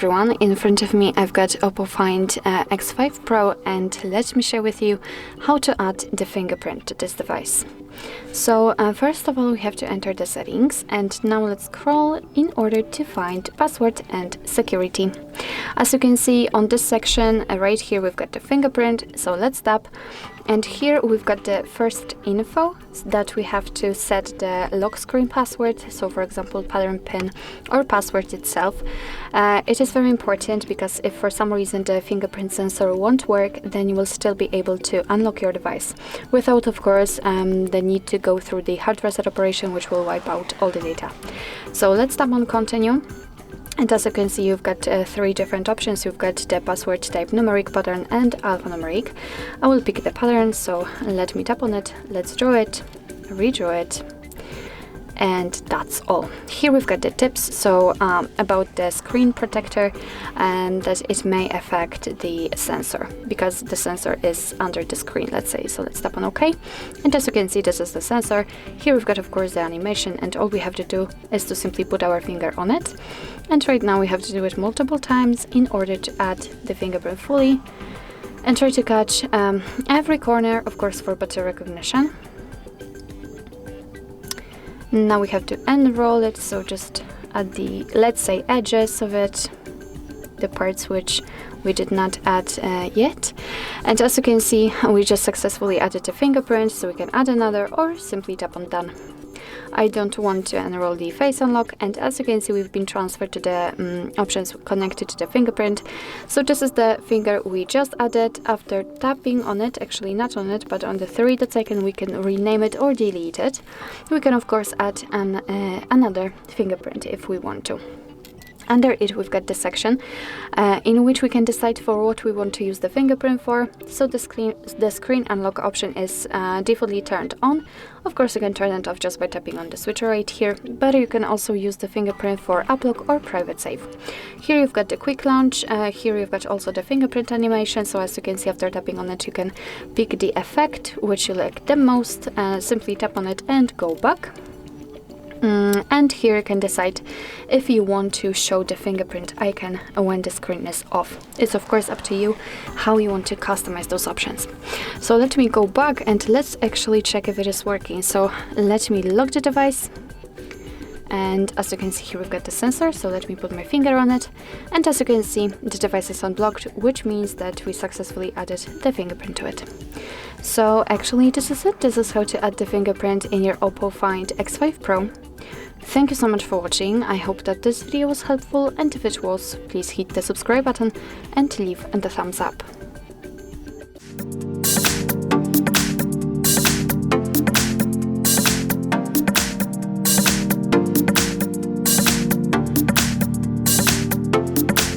everyone, in front of me I've got OPPO Find X5 Pro, and let me share with you how to add the fingerprint to this device. So first of all we have to enter the settings, and now let's scroll in order to find password and security. As you can see on this section right here we've got the fingerprint, so let's tap, and here we've got the first info that we have to set the lock screen password, so for example pattern pin or password itself. It is very important because if for some reason the fingerprint sensor won't work, then you will still be able to unlock your device without, of course, the need to go through the hard reset operation, which will wipe out all the data. So let's tap on continue. And as you can see, you've got three different options. You've got the password type numeric, pattern and alphanumeric. I will pick the pattern, so let me tap on it. Let's draw it, redraw it, and that's all. Here we've got the tips, so about the screen protector, and that it may affect the sensor because the sensor is under the screen, let's say. So let's tap on OK, and as you can see, this is the sensor. Here we've got, of course, the animation, and all we have to do is to simply put our finger on it. And right now we have to do it multiple times in order to add the fingerprint fully and try to catch every corner, of course, for better recognition. Now we have to enroll it, so just at the, let's say, edges of it, the parts which we did not add yet. And as you can see, we just successfully added the fingerprint, so we can add another or simply tap on done. I don't want to enroll the face unlock, and as you can see, we've been transferred to the options connected to the fingerprint. So this is the finger we just added. After tapping on it, actually not on it, but on the 3-dot icon, we can rename it or delete it. We can, of course, add another fingerprint if we want to. Under it, we've got the section in which we can decide for what we want to use the fingerprint for. So the screen unlock option is defaultly turned on. Of course, you can turn it off just by tapping on the switcher right here, but you can also use the fingerprint for app lock or private save. Here you've got the quick launch. Here you've got also the fingerprint animation. So as you can see, after tapping on it, you can pick the effect which you like the most. Simply tap on it and go back. And here you can decide if you want to show the fingerprint icon when the screen is off. It's of course up to you how you want to customize those options. So let me go back and let's actually check if it is working. So let me lock the device. And as you can see, here we've got the sensor, so let me put my finger on it. And as you can see, the device is unblocked, which means that we successfully added the fingerprint to it. So actually this is it. This is how to add the fingerprint in your OPPO Find X5 Pro. Thank you so much for watching. I hope that this video was helpful, and if it was, please hit the subscribe button and leave a thumbs up.